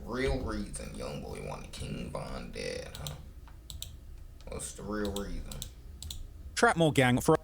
real reason Youngboy wanted King Von dead, huh? What's the real reason? Trapmore gang, for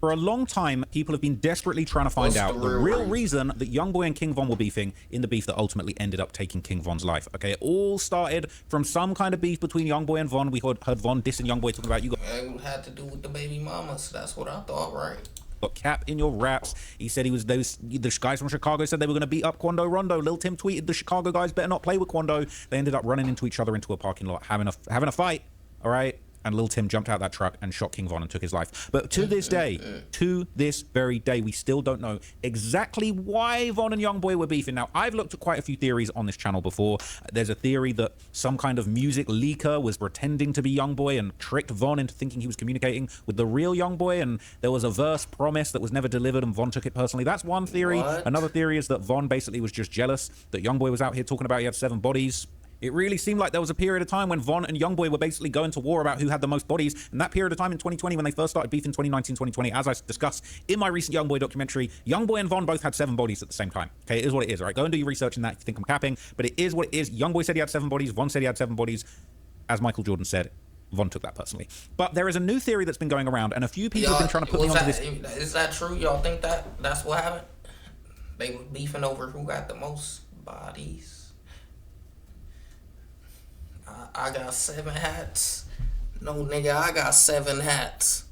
a long time, people have been desperately trying to find out the real reason that Youngboy and King Von were beefing in the beef that ultimately ended up taking King Von's life. Okay, it all started from some kind of beef between Youngboy and Von. We heard Von dissing Youngboy, talking about it had to do with the baby mamas. That's what I thought, right? Got Cap in your raps. He said the guys from Chicago said they were going to beat up Quando Rondo. Lil Tim tweeted the Chicago guys better not play with Quando. They ended up running into each other into a parking lot, having a fight. All right. And Lil Tim jumped out that truck and shot King Von and took his life. But to this day, to this very day, we still don't know exactly why Von and Youngboy were beefing. Now, I've looked at quite a few theories on this channel before. There's a theory that some kind of music leaker was pretending to be Youngboy and tricked Von into thinking he was communicating with the real Youngboy, and there was a verse promised that was never delivered and Von took it personally. That's one theory. What? Another theory is that Von basically was just jealous that Youngboy was out here talking about he had 7 bodies. It really seemed like there was a period of time when Von and Youngboy were basically going to war about who had the most bodies. And that period of time in 2020, when they first started beefing 2019, 2020, as I discussed in my recent Youngboy documentary, Youngboy and Von both had 7 bodies at the same time. Okay, it is what it is, all right? Go and do your research in that if you think I'm capping. But it is what it is. Youngboy said he had 7 bodies. Von said he had 7 bodies. As Michael Jordan said, Von took that personally. But there is a new theory that's been going around, and a few people have been trying to put me onto this. Is that true? Y'all think that's what happened? They were beefing over who got the most bodies? I got 7 hats. No, nigga, I got 7 hats.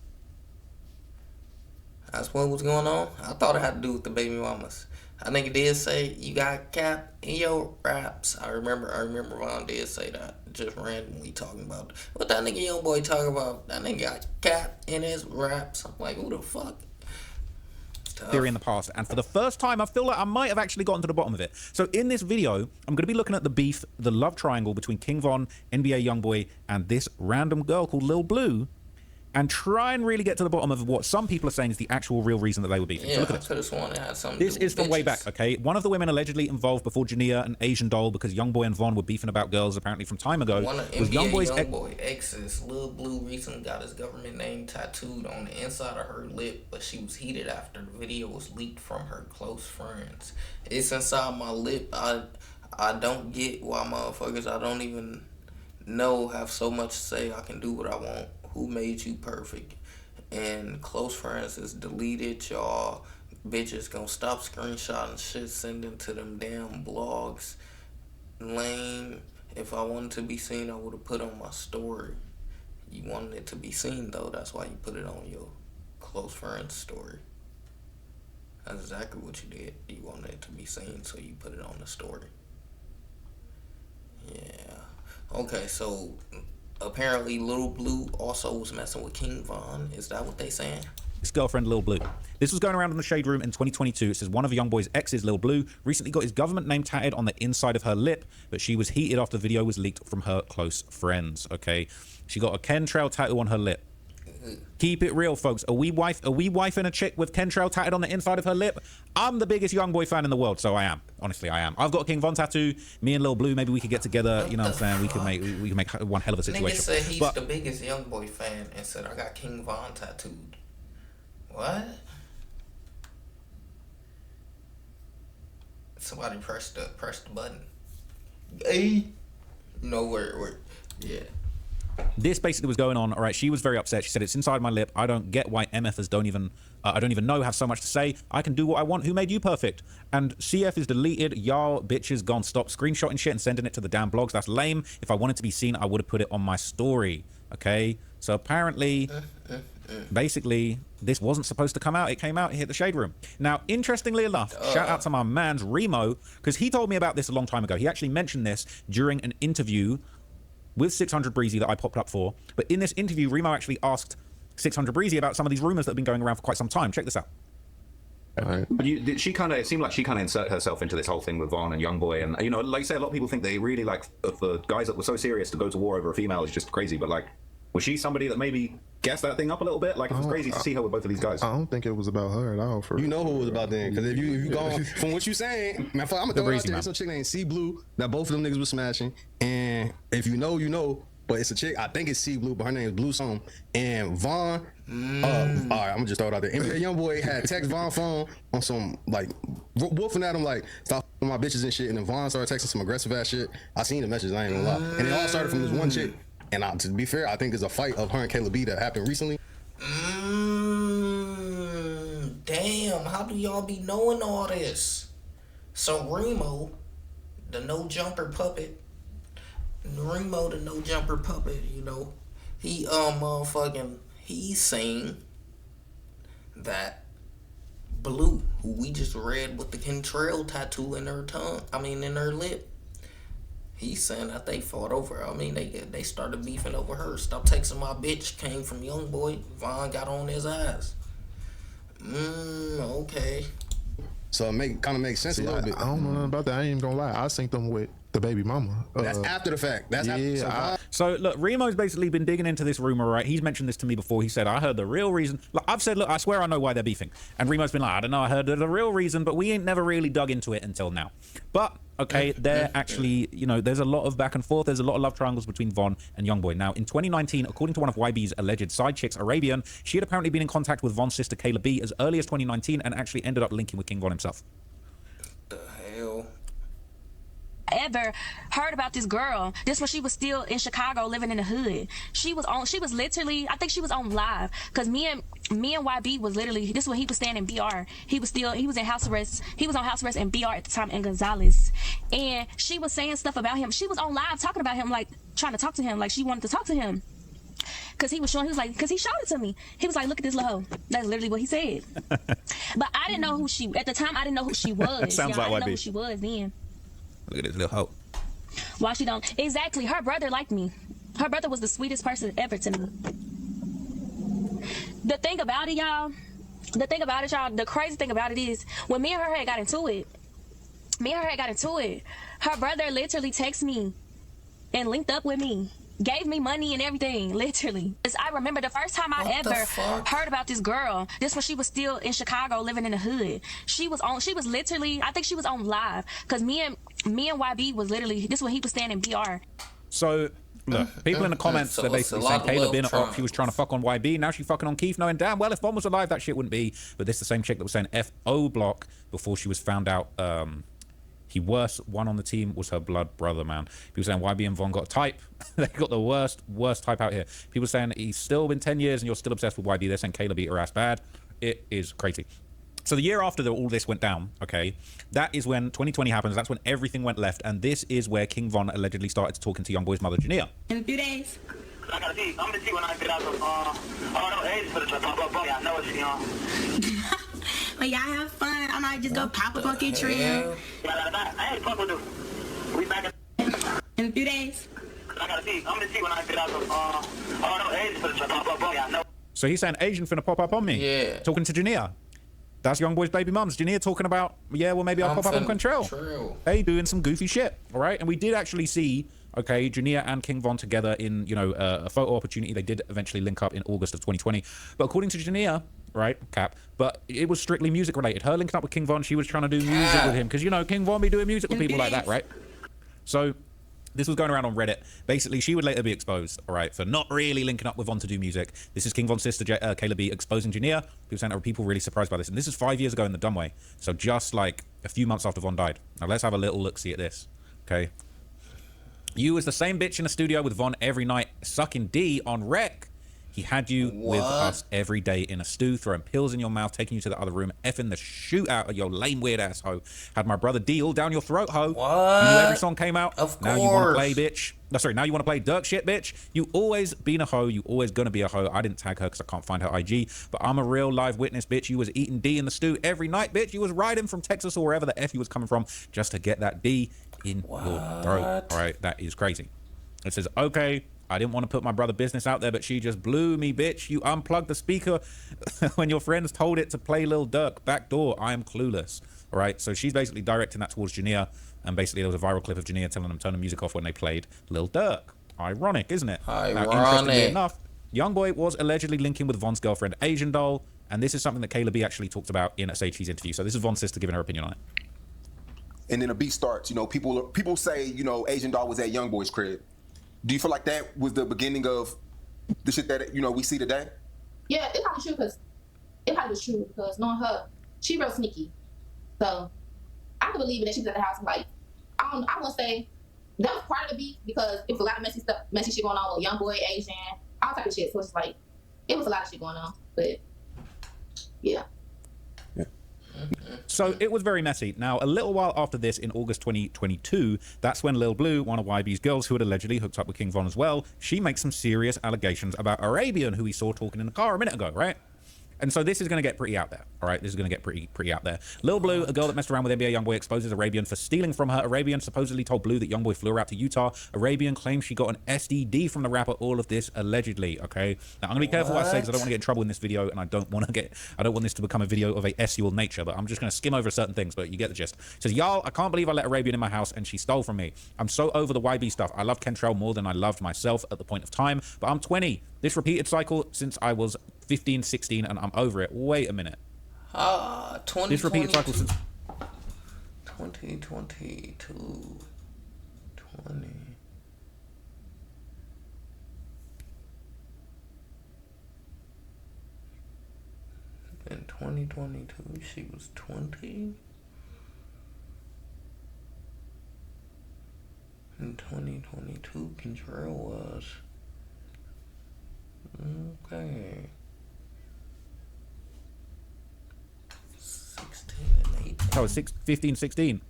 That's what was going on? I thought it had to do with the baby mamas. I think it did say you got Cap in your raps. I remember Von did say that. Just randomly talking about what that nigga Youngboy talking about. That nigga got Cap in his raps. I'm like, who the fuck? Theory in the past, and for the first time I feel like I might have actually gotten to the bottom of it. So in this video I'm going to be looking at the beef, the love triangle between King Von, NBA Youngboy, and this random girl called Lil Blue, and try and really get to the bottom of what some people are saying is the actual real reason that they were beefing. Yeah, so look at I could have sworn it had something this to do is with from way bitches. back, okay? One of the women allegedly involved before Jania, an Asian doll, because Youngboy and Von were beefing about girls apparently from time ago. One of was NBA Youngboy's Youngboy exes, Lil Blue, recently got his government name tattooed on the inside of her lip, but she was heated after the video was leaked from her close friends. It's inside my lip. I don't get why motherfuckers I don't even know have so much to say I can do what I want. Who made you perfect? And close friends is deleted, y'all. Bitches gonna stop screenshotting shit, sending to them damn blogs. Lame. If I wanted to be seen, I would have put on my story. You wanted it to be seen though, that's why you put it on your close friend's story. That's exactly what you did. You wanted it to be seen, so you put it on the story. Yeah. Okay, so apparently Lil Blue also was messing with King Von. Is that what they saying? His girlfriend Lil Blue. This was going around in the Shade Room in 2022. It says one of Youngboy's exes, Lil Blue, recently got his government name tatted on the inside of her lip, but she was heated after the video was leaked from her close friends. Okay, she got a Kentrail tattoo on her lip. Keep it real, folks. Are we wifing a chick with Kentrail tatted on the inside of her lip? I'm the biggest Youngboy fan in the world, so I am. Honestly, I am. I've got a King Von tattoo. Me and Lil Blue, maybe we could get together. You know what I'm saying? We can make one hell of a situation. Nigga said he's the biggest Youngboy fan and said I got King Von tattooed. What? Somebody press the button. Hey. No word. Yeah. This basically was going on. All right, she was very upset. She said it's inside my lip. I don't get why MFers don't even know have so much to say. I can do what I want. Who made you perfect? And CF is deleted. Y'all bitches gone stop screenshotting shit and sending it to the damn blogs. That's lame. If I wanted to be seen, I would have put it on my story. Okay, so apparently basically this wasn't supposed to come out. It came out, it hit the Shade Room. Now interestingly enough, shout out to my man's Remo, because he told me about this a long time ago. He actually mentioned this during an interview with 600 Breezy that I popped up for. But in this interview, Remo actually asked 600 Breezy about some of these rumors that have been going around for quite some time. Check this out. Right. But it seemed like she kind of inserted herself into this whole thing with Von and Youngboy, and you know, like you say, a lot of people think they really like for guys that were so serious to go to war over a female is just crazy. But like, was she somebody that maybe gassed that thing up a little bit? Like, it was crazy to see her with both of these guys. I don't think it was about her at all. You know who it was about then, because if you go from what you saying, man, I'm gonna throw it out there. Some chick named C Blue that both of them niggas was smashing, and if you know, you know. but it's a chick. I think it's C Blue, but her name is Blue Song. And Vaughn, all right, I'm gonna just throw it out there. NBA Youngboy had text Vaughn phone on some like wolfing at him like stop with my bitches and shit. And then Vaughn started texting some aggressive ass shit. I seen the message. I ain't gonna lie. And it all started from this one chick. And to be fair, I think there's a fight of her and Kayla B that happened recently. Damn, how do y'all be knowing all this? So Remo, the no jumper puppet, you know, he he's saying that Blue, who we just read with the Kentrell tattoo in her tongue, in her lip, he's saying that they fought over her. They started beefing over her. Stop texting my bitch came from Youngboy. Vaughn got on his ass. Okay. So it kind of makes sense a little bit. I don't know nothing about that. I ain't even gonna lie. I synced them with the baby mama. That's after the fact. That's after. So look, Remo's basically been digging into this rumor, right? He's mentioned this to me before. He said, I heard the real reason. Like, I've said, look, I swear I know why they're beefing. And Remo's been like, I don't know, I heard the real reason, but we ain't never really dug into it until now. But, okay, they're actually, you know, there's a lot of back and forth. There's a lot of love triangles between Von and Youngboy. Now, in 2019, according to one of YB's alleged side chicks, Arabian, she had apparently been in contact with Von's sister, Kayla B, as early as 2019 and actually ended up linking with King Von himself. The hell? Ever heard about this girl. This when she was still in Chicago living in the hood. She was literally, I think she was on live because me and YB was literally, this when he was staying in BR. He was in house arrest. He was on house arrest in BR at the time in Gonzales. And she was saying stuff about him. She was on live talking about him, like trying to talk to him, like she wanted to talk to him. Cause he was like, cause he showed it to me. He was like, look at this little hoe. That's literally what he said. But I didn't know at the time I didn't know who she was. Sounds like I didn't YB. know who she was then. Look at this little hoe. Why she don't? Exactly. Her brother liked me. Her brother was the sweetest person ever to me. The thing about it, y'all, the crazy thing about it is when me and her had got into it, her brother literally texted me and linked up with me. Gave me money and everything, literally. I remember the first time I ever heard about this girl. This when she was still in Chicago, living in the hood. She was literally, I think she was on live, cause me and YB was literally. This when he was staying in BR. So look, people in the comments So they're it's a basically lot saying of Kayla been love she was trying to fuck on YB. Now she's fucking on Keith, knowing damn well if Von was alive, that shit wouldn't be. But this is the same chick that was saying FO block before she was found out. He worst one on the team was her blood brother, man. People saying YB and Von got a type. They got the worst type out here. People saying he's still been 10 years and you're still obsessed with YB. They're saying Kayla beat her ass bad. It is crazy. So the year after all this went down, okay, that is when 2020 happens. That's when everything went left. And this is where King Von allegedly started talking to Youngboy's mother, Jania. In a few days. I gotta see. I'm gonna see when I get out of no age for the trip. I know it's young. But y'all have fun. I might just go pop up on Get Trip. I ain't fuck with you. We back in a few days. I gotta see. I'm gonna see when I get out of no age for the trip. I know. So he's saying Asian finna pop up on me. Yeah. Talking to Jania. That's Youngboy's baby mums. Jania talking about, yeah, well, maybe I'll pop up on Control. Hey, doing some goofy shit. All right. And we did actually see, okay, Jania and King Von together in, you know, a photo opportunity. They did eventually link up in August of 2020. But according to Jania, right, Cap, but it was strictly music related. Her linking up with King Von, she was trying to do music with him. Because, you know, King Von be doing music with people like that, right? So this was going around on Reddit. Basically, she would later be exposed, all right, for not really linking up with Von to do music. This is King Von's sister, Kayla B, exposing Jania. People saying, are people really surprised by this? And this is 5 years ago in the dumb way. So just like a few months after Von died. Now let's have a little look-see at this, okay? You was the same bitch in the studio with Von every night, sucking D on rec. He had you with us every day in a stew, throwing pills in your mouth, taking you to the other room, effing the shoot out of your lame weird ass hoe. Had my brother D all down your throat, hoe. What? You knew every song came out. Of now course. you want to play, bitch. No, sorry, now you want to play Dirk shit, bitch. You always been a hoe. You always gonna be a hoe. I didn't tag her because I can't find her IG, but I'm a real live witness, bitch. You was eating D in the stew every night, bitch. You was riding from Texas or wherever the F you was coming from just to get that D in your throat. All right, that is crazy. It says, okay, I didn't want to put my brother business out there, but she just blew me, bitch. You unplugged the speaker when your friends told it to play Lil Durk. Backdoor, I am clueless. All right, so she's basically directing that towards Jania, and basically there was a viral clip of Jania telling them turn the music off when they played Lil Durk. Ironic, isn't it? Ironic. Now, interestingly enough, Youngboy was allegedly linking with Von's girlfriend, Asian Doll, and this is something that Kayla B actually talked about in a Say Cheese interview. So this is Von's sister giving her opinion on it. And then the beat starts. You know, people say, you know, Asian Doll was at Youngboy's crib. Do you feel like that was the beginning of the shit that we see today? Yeah, it probably true because knowing her, she real sneaky. So I can believe that she was at the house. Like I won't say that was part of the beef because it was a lot of messy shit going on with Youngboy, Asian, all type of shit. So it's like it was a lot of shit going on. But yeah. So it was very messy. Now, a little while after this, in August 2022, that's when Lil Blue, one of YB's girls who had allegedly hooked up with King Von as well, she makes some serious allegations about Arabian, who we saw talking in the car a minute ago, right? And so this is going to get pretty out there, all right? This is going to get pretty out there. Lil Blue, a girl that messed around with NBA Youngboy, exposes Arabian for stealing from her. Arabian supposedly told Blue that Youngboy flew her out to Utah. Arabian claims she got an STD from the rapper. All of this allegedly, okay? Now, I'm going to be careful what I say because I don't want to get in trouble in this video, and I don't want this to become a video of a SUL nature, but I'm just going to skim over certain things, but you get the gist. It says, y'all, I can't believe I let Arabian in my house and she stole from me. I'm so over the YB stuff. I love Kentrell more than I loved myself at the point of time, but I'm 20. This repeated cycle since I was 15, 16, and I'm over it. Wait a minute. 20. This repeated cycle since 2022. 20. In 2022, she was 20. In 2022, Kentrell was. Okay. 16 and 18. I was 15, 16.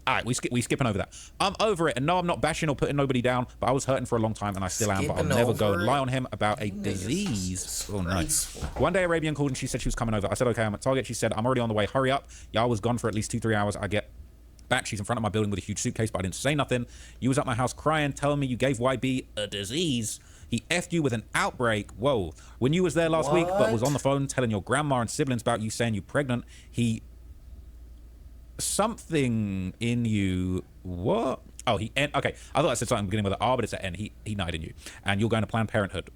All right, we skipping over that. I'm over it, and no, I'm not bashing or putting nobody down, but I was hurting for a long time, and I still am, but I'll never go and lie on him about a disease. Oh, no. One day, Arabian called, and she said she was coming over. I said, okay, I'm at Target. She said, I'm already on the way. Hurry up. Y'all was gone for at least 2-3 hours. I get back. She's in front of my building with a huge suitcase, but I didn't say nothing. You was at my house crying, telling me you gave YB a disease. He effed you with an outbreak. Whoa. When you was there last week, but was on the phone telling your grandma and siblings about you saying you pregnant, he... Something in you... What? Oh, he... Okay, I thought I said something beginning with an R, but it's an N. He nutted in you. And you're going to Planned Parenthood.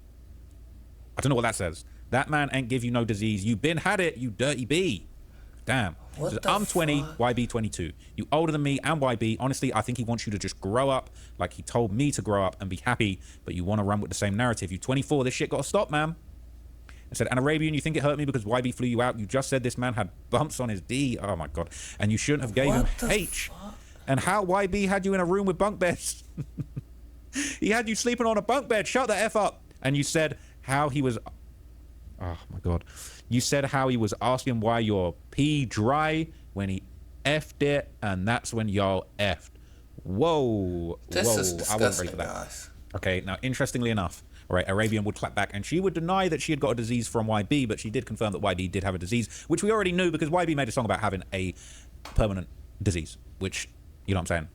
I don't know what that says. That man ain't give you no disease. You been had it, you dirty bee. Damn. I'm 20, YB 22. You older than me and YB. Honestly, I think he wants you to just grow up like he told me to grow up and be happy, but you want to run with the same narrative. You 24, this shit got to stop, man. I said, and Arabian, you think it hurt me because YB flew you out? You just said this man had bumps on his D. Oh, my God. And you shouldn't have gave him H. And how YB had you in a room with bunk beds. He had you sleeping on a bunk bed. Shut the F up. And you said how he was... Oh, my God. You said how he was asking why your pee dry when he effed it, and that's when y'all effed. Whoa. This is I wasn't ready disgusting, for that. guys. Okay, now, interestingly enough, all right, Arabian would clap back, and she would deny that she had got a disease from YB, but she did confirm that YB did have a disease, which we already knew because YB made a song about having a permanent disease, which, you know what I'm saying,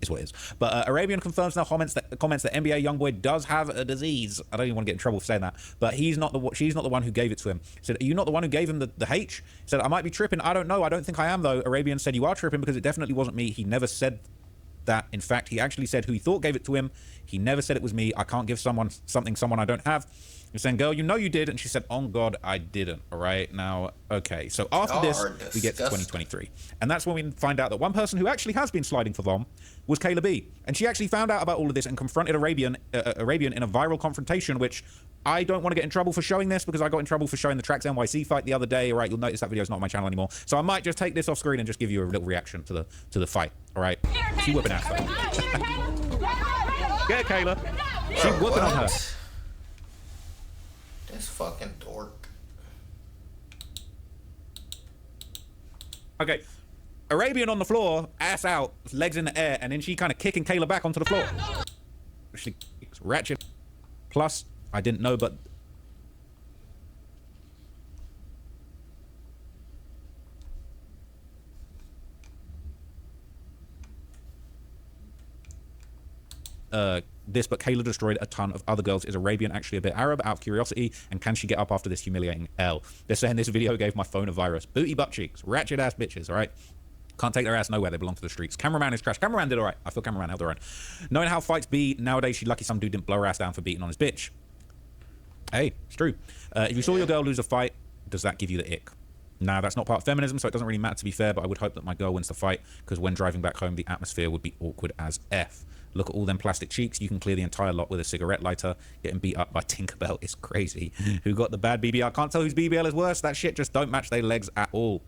is what it is. But Arabian confirms now comments that NBA Youngboy does have a disease. I don't even want to get in trouble for saying that, but she's not the one who gave it to him. He said, are you not the one who gave him the H? He said, I might be tripping. I don't know. I don't think I am, though. Arabian said, you are tripping because it definitely wasn't me. He never said that. In fact, he actually said who he thought gave it to him. He never said it was me. I can't give someone I don't have. You're saying, girl, you know you did. And she said, on God, I didn't. All right. Now, okay. So after this, we get to 2023. And that's when we find out that one person who actually has been sliding for Vom was Kayla B. And she actually found out about all of this and confronted Arabian in a viral confrontation, which I don't want to get in trouble for showing this because I got in trouble for showing the Tracks NYC fight the other day. All right. You'll notice that video is not on my channel anymore. So I might just take this off screen and just give you a little reaction to the fight. All right. She whooping ass. Get Kayla. She whooping on her. This fucking dork. Okay, Arabian on the floor, ass out, legs in the air, and then she kind of kicking Kayla back onto the floor. She kicks ratchet. Plus, I didn't know, but but Kayla destroyed a ton of other girls. Is Arabian actually a bit Arab out of curiosity? And can she get up after this humiliating L? They're saying this video gave my phone a virus. Booty butt cheeks. Ratchet ass bitches, all right? Can't take their ass nowhere. They belong to the streets. Cameraman is trash. Cameraman did all right. I feel cameraman held her own. Knowing how fights be, nowadays she lucky some dude didn't blow her ass down for beating on his bitch. Hey, it's true. If you saw your girl lose a fight, does that give you the ick? Nah, that's not part of feminism, so it doesn't really matter to be fair, but I would hope that my girl wins the fight, because when driving back home, the atmosphere would be awkward as F. Look at all them plastic cheeks. You can clear the entire lot with a cigarette lighter. Getting beat up by Tinkerbell is crazy. Who got the bad BBL? I can't tell whose BBL is worse. That shit just don't match their legs at all.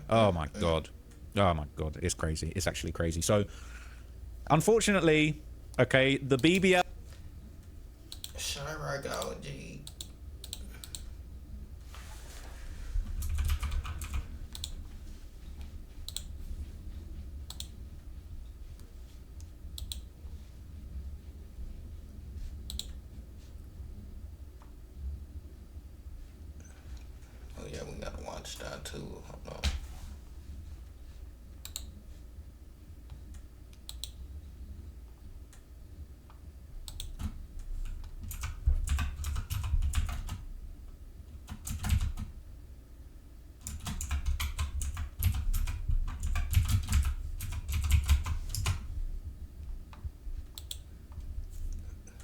Oh my god. Oh my god. It's crazy. It's actually crazy. So, unfortunately, okay, the BBL... Chirurgology. Oh yeah, we gotta watch that too. Hold on.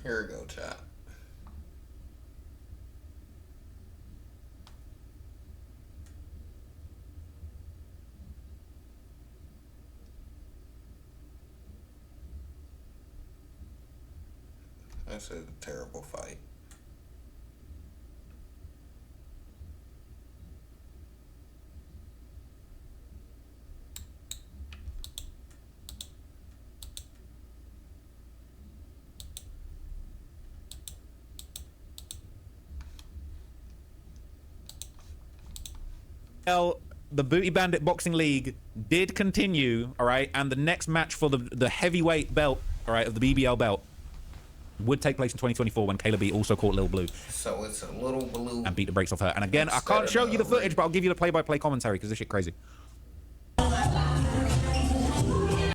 Here we go, chat. This is a terrible fight. The Booty Bandit Boxing League did continue, all right, and the next match for the heavyweight belt, all right, of the BBL belt would take place in 2024 when Kayla B also caught Lil Blue. So it's a Little Blue and beat the brakes off her. And again, I can't show you the footage, but I'll give you the play-by-play commentary because this shit crazy.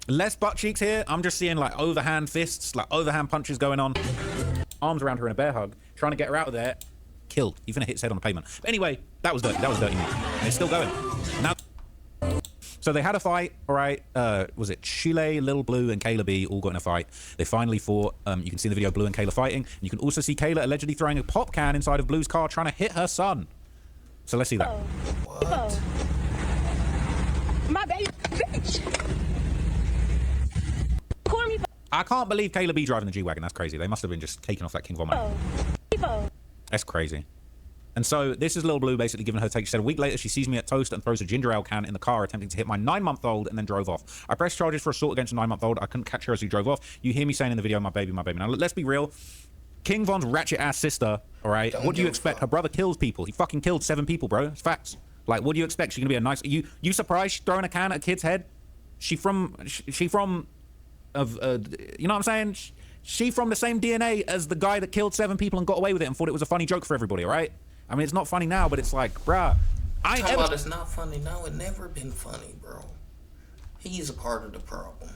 Less butt cheeks here. I'm just seeing like overhand fists, like overhand punches going on. Arms around her in a bear hug, trying to get her out of there. Killed. Even hit his head on the pavement. But anyway, that was dirty. That was dirty meat. And it's still going. Now, so they had a fight, all right. Was it Chile, Lil Blue, and Kayla B all got in a fight? They finally fought. You can see in the video Blue and Kayla fighting. And you can also see Kayla allegedly throwing a pop can inside of Blue's car, trying to hit her son. So let's see that. What? My baby bitch. I can't believe Kayla B driving the G-Wagon. That's crazy. They must have been just taking off that King Von money. That's crazy. And so this is Lil Blue basically giving her take. She said, a week later, she sees me at Toast and throws a ginger ale can in the car, attempting to hit my 9-month-old, and then drove off. I pressed charges for assault against a 9-month-old. I couldn't catch her as she drove off. You hear me saying in the video, my baby, my baby. Now, let's be real. King Von's ratchet-ass sister, all right? What do you expect? Her brother kills people. He fucking killed 7 people, bro. It's facts. Like, what do you expect? She's gonna be a nice... You surprised she's throwing a can at a kid's head? She from... you know what I'm saying? She from the same DNA as the guy that killed 7 people and got away with it and thought it was a funny joke for everybody, right? I mean, it's not funny now, but it's like, bruh. It's not funny now. It never been funny, bro. He's a part of the problem.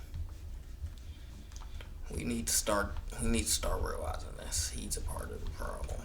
We need to start realizing this. He's a part of the problem.